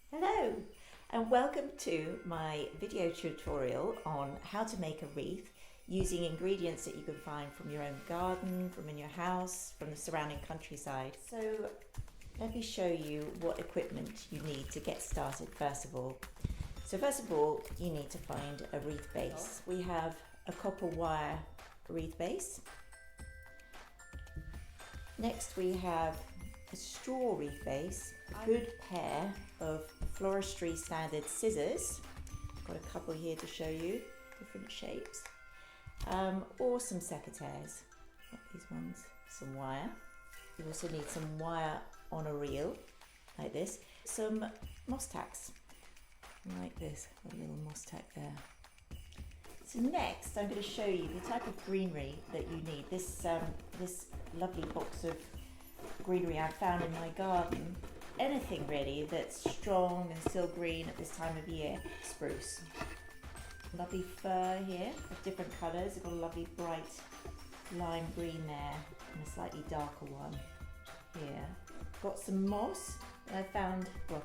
Hello and welcome to my video tutorial on how to make a wreath using ingredients that you can find from your own garden, from in your house, from the surrounding countryside. So let me show you what equipment you need to get started first of all. So first of all, you need to find a wreath base. We have a copper wire wreath base. Next we have a straw wreath base, a good pair of floristry standard scissors. I've got a couple here to show you, different shapes, or some secateurs, like these ones, some wire. You also need some wire on a reel, like this, some moss tacks, like this, a little moss tack there. So next I'm going to show you the type of greenery that you need. This lovely box of greenery I found in my garden. Anything really that's strong and still green at this time of year. Spruce. Lovely fir here of different colours. I've got a lovely bright lime green there and a slightly darker one here. Got some moss that I found, well,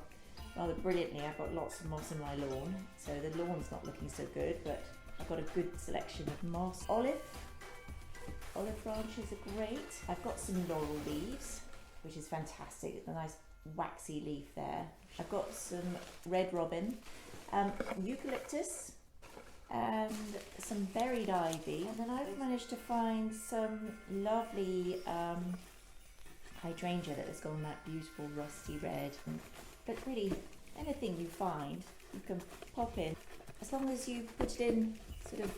rather brilliantly. I've got lots of moss in my lawn, so the lawn's not looking so good, but I've got a good selection of moss. Olive branches are great. I've got some laurel leaves, which is fantastic. A nice waxy leaf there. I've got some red robin, eucalyptus, and some buried ivy. And then I've managed to find some lovely hydrangea that has gone that beautiful rusty red. But really, anything you find, you can pop in. As long as you put it in sort of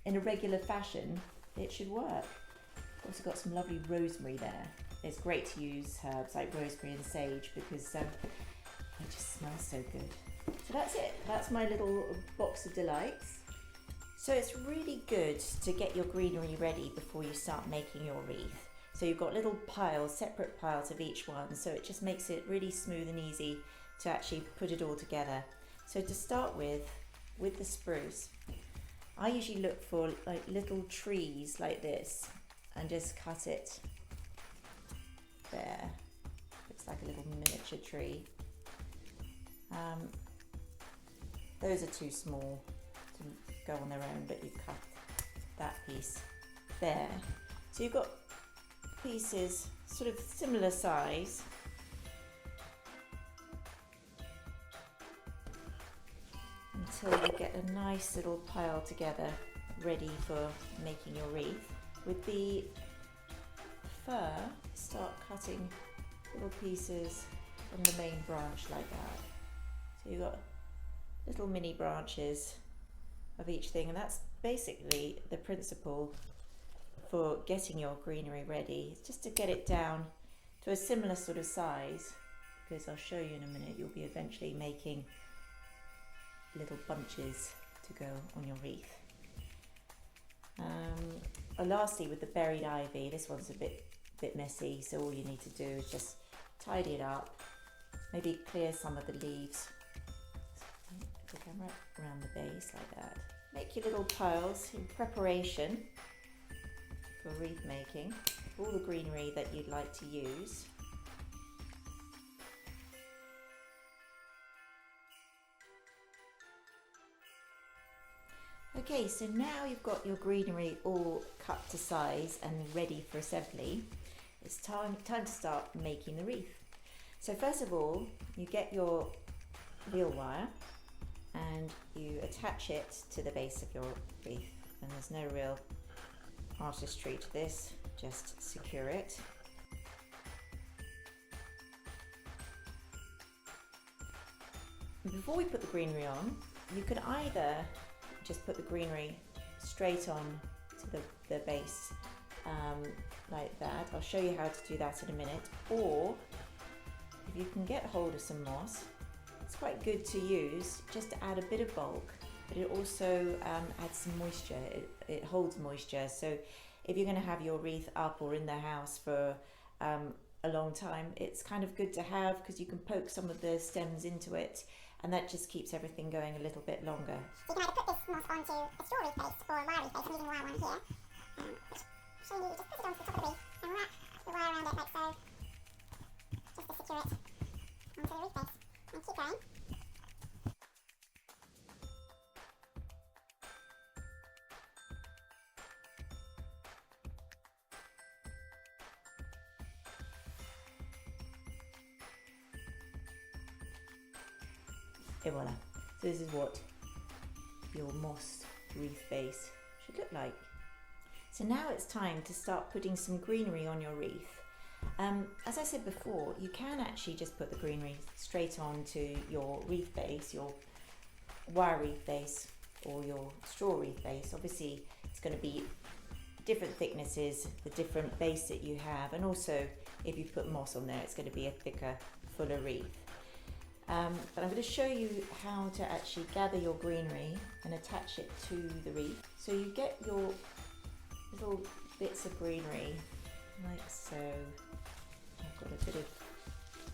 in a regular fashion, it should work. I've also got some lovely rosemary there. It's great to use herbs like rosemary and sage because they just smell so good. So that's it. That's my little box of delights. So it's really good to get your greenery ready before you start making your wreath. So you've got little piles, separate piles of each one, so it just makes it really smooth and easy to actually put it all together. So to start with the spruce, I usually look for like little trees like this and just cut it there. Looks like a little miniature tree. Those are too small to go on their own, but you cut that piece there. So you've got pieces sort of similar size. Until you get a nice little pile together ready for making your wreath. With the fir, start cutting little pieces from the main branch like that. So you've got little mini branches of each thing, and that's basically the principle for getting your greenery ready. It's just to get it down to a similar sort of size, because I'll show you in a minute, you'll be eventually making little bunches to go on your wreath. Lastly, with the buried ivy, this one's a bit messy, so all you need to do is just tidy it up, maybe clear some of the leaves, the camera around the base like that. Make your little piles in preparation for wreath making, all the greenery that you'd like to use. Okay, so now you've got your greenery all cut to size and ready for assembly. It's time to start making the wreath. So first of all, you get your reel wire and you attach it to the base of your wreath. And there's no real artistry to this, just secure it. Before we put the greenery on, you can either just put the greenery straight on to the base like that. I'll show you how to do that in a minute. Or if you can get hold of some moss, it's quite good to use just to add a bit of bulk, but it also adds some moisture. It holds moisture, so if you're going to have your wreath up or in the house for a long time, it's kind of good to have because you can poke some of the stems into it, and that just keeps everything going a little bit longer. So you can either put this moss onto a straw wreath base or a wire wreath base. I'm using a wire one here. So you just put it onto the top of the wreath and wrap the wire around it like so, just to secure it onto the wreath base. Thank you. keep going. Et voila. So this is what your moss wreath base should look like. So now it's time to start putting some greenery on your wreath. As I said before, you can actually just put the greenery straight onto your wreath base, your wire wreath base or your straw wreath base. Obviously it's going to be different thicknesses, the different base that you have, and also if you put moss on there it's going to be a thicker, fuller wreath. But I'm going to show you how to actually gather your greenery and attach it to the wreath. So you get your little bits of greenery like so. I've got a bit of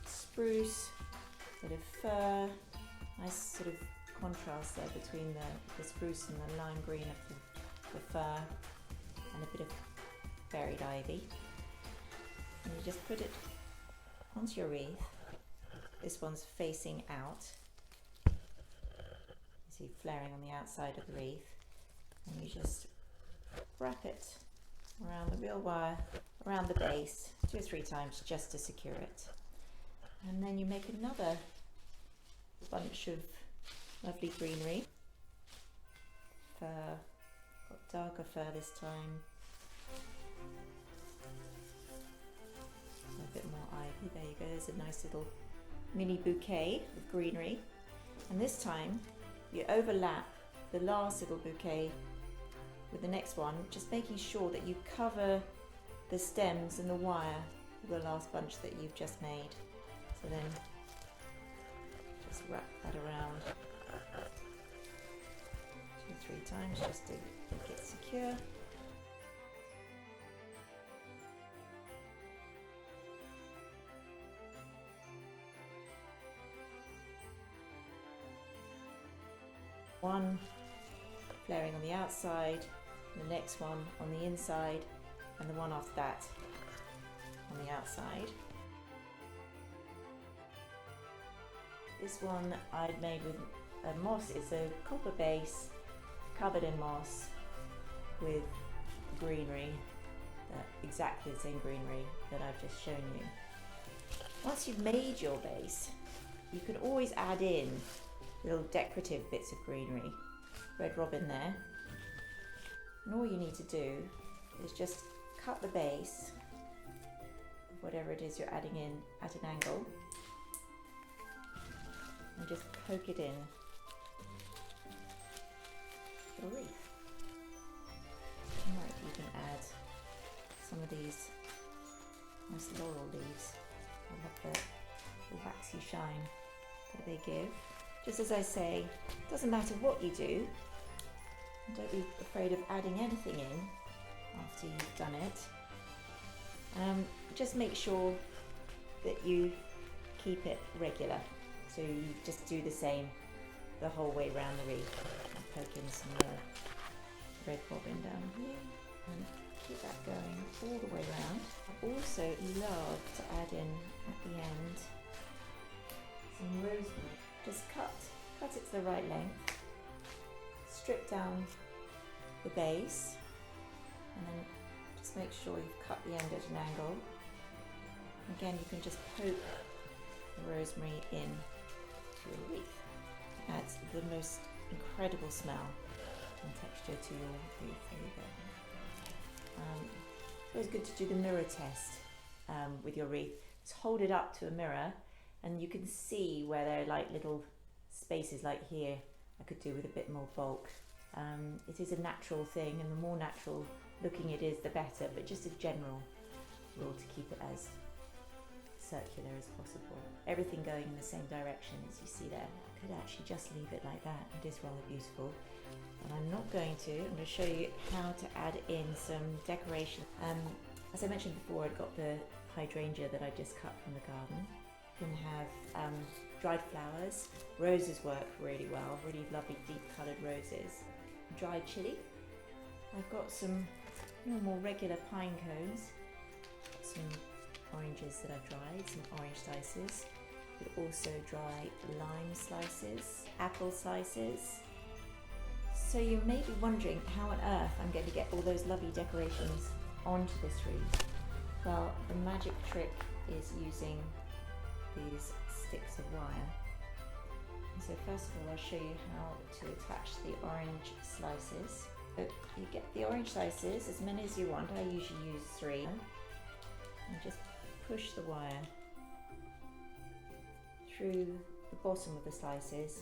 spruce, a bit of fir, nice sort of contrast there between the spruce and the lime green of the fir, and a bit of buried ivy. And you just put it onto your wreath. This one's facing out. You see flaring on the outside of the wreath. And you just wrap it around the real wire, around the base, 2 or 3 times just to secure it. And then you make another bunch of lovely greenery. Fir, got darker fir this time. A bit more ivy, there you go, there's a nice little mini bouquet of greenery. And this time you overlap the last little bouquet with the next one, just making sure that you cover the stems and the wire of the last bunch that you've just made. So then just wrap that around 2 or 3 times just to make it secure. One flaring on the outside, the next one on the inside, and the one after that on the outside. This one I'd made with a moss. It's a copper base covered in moss with greenery, exactly the same greenery that I've just shown you. Once you've made your base, you can always add in little decorative bits of greenery. Red robin there. And all you need to do is just cut the base of whatever it is you're adding in at an angle and just poke it in for a wreath. You might even add some of these nice laurel leaves. I love the waxy shine that they give. Just as I say, it doesn't matter what you do, don't be afraid of adding anything in after you've done it. Just make sure that you keep it regular. So you just do the same the whole way around the wreath. And poke in some more red robin down here and keep that going all the way around. I also love to add in at the end some rosemary. Just cut it to the right length, strip down the base, and then just make sure you've cut the end at an angle. Again, you can just poke the rosemary in to your wreath. It adds the most incredible smell and texture to your wreath. There you go. It's always good to do the mirror test with your wreath. Just hold it up to a mirror and you can see where there are like little spaces like here I could do with a bit more bulk. It is a natural thing, and the more natural looking it is the better, but just a general rule to keep it as circular as possible. Everything going in the same direction as you see there. I could actually just leave it like that. It is rather beautiful. And I'm not going to. I'm going to show you how to add in some decoration. As I mentioned before, I've got the hydrangea that I just cut from the garden. You can have dried flowers. Roses work really well, really lovely deep coloured roses. Dried chilli. I've got some normal regular pine cones, some oranges that I've dried, some orange slices, You could also dry lime slices, apple slices. So you may be wondering how on earth I'm going to get all those lovely decorations onto this wreath. Well, the magic trick is using these sticks of wire. And so first of all, I'll show you how to attach the orange slices. So you get the orange slices, as many as you want. I usually use 3. And just push the wire through the bottom of the slices,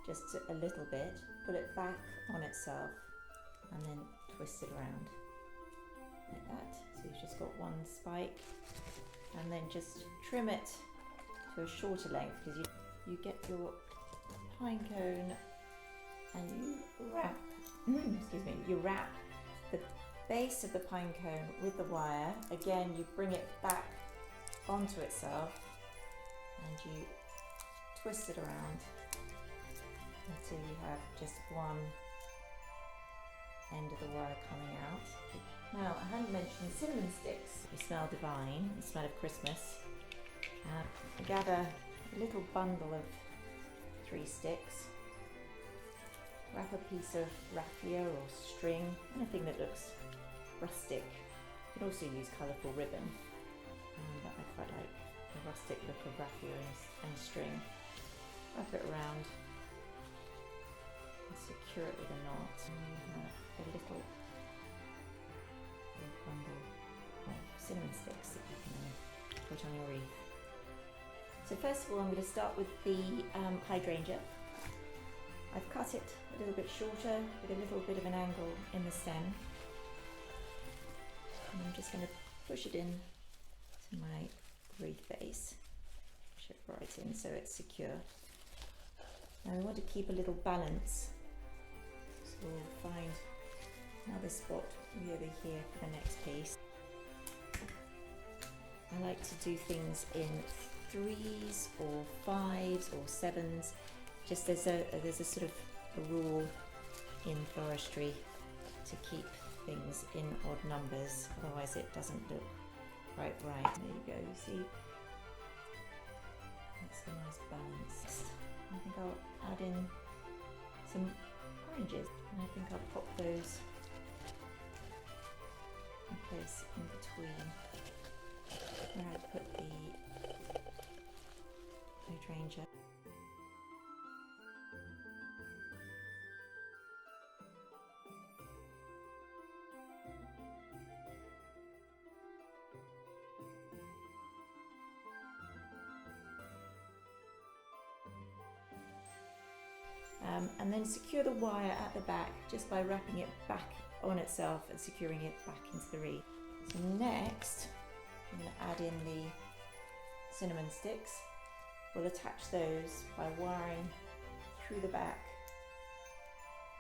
just a little bit, pull it back on itself, and then twist it around like that. So you've just got one spike, and then just trim it to a shorter length, because you get your pine cone and you wrap you wrap the base of the pine cone with the wire. Again, you bring it back onto itself and you twist it around until you have just one end of the wire coming out. Now, I hadn't mentioned cinnamon sticks. They smell divine, they smell of Christmas. Gather a little bundle of 3 sticks. Wrap a piece of raffia or string, anything that looks rustic. You can also use colourful ribbon, but I quite like the rustic look of raffia and string. Wrap it around and secure it with a knot. And you have a little bundle of cinnamon sticks that you can put on your wreath. So first of all, I'm going to start with the hydrangea. I've cut it a little bit shorter with a little bit of an angle in the stem. And I'm just going to push it in to my wreath base. Push it right in so it's secure. Now we want to keep a little balance, so we'll find another spot over here for the next piece. I like to do things in 3s or 5s or 7s. Just there's a sort of a rule in floristry to keep things in odd numbers, otherwise it doesn't look quite right. There you go, you see? That's a nice balance. I think I'll add in some oranges, and I think I'll pop those in place in between where I put the hydrangea. And then secure the wire at the back just by wrapping it back on itself and securing it back into the wreath. So next, I'm going to add in the cinnamon sticks. We'll attach those by wiring through the back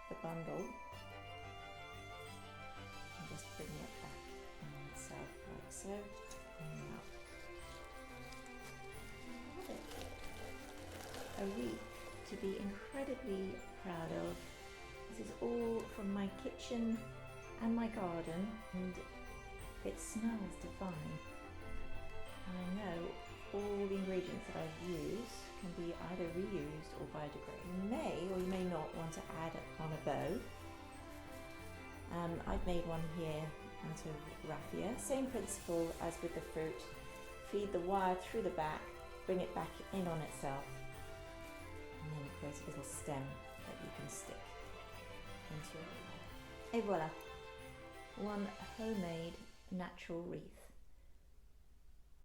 the bundle and just bringing it back on itself like so. And now, a wreath to be incredibly proud of. This is all from my kitchen and my garden, and it smells divine. And I know all the ingredients that I've used can be either reused or biodegradable. You may or you may not want to add on a bow. I've made one here out of raffia. Same principle as with the fruit. Feed the wire through the back, bring it back in on itself, and then create a little stem that you can stick into your wreath. Et voila! One homemade natural wreath.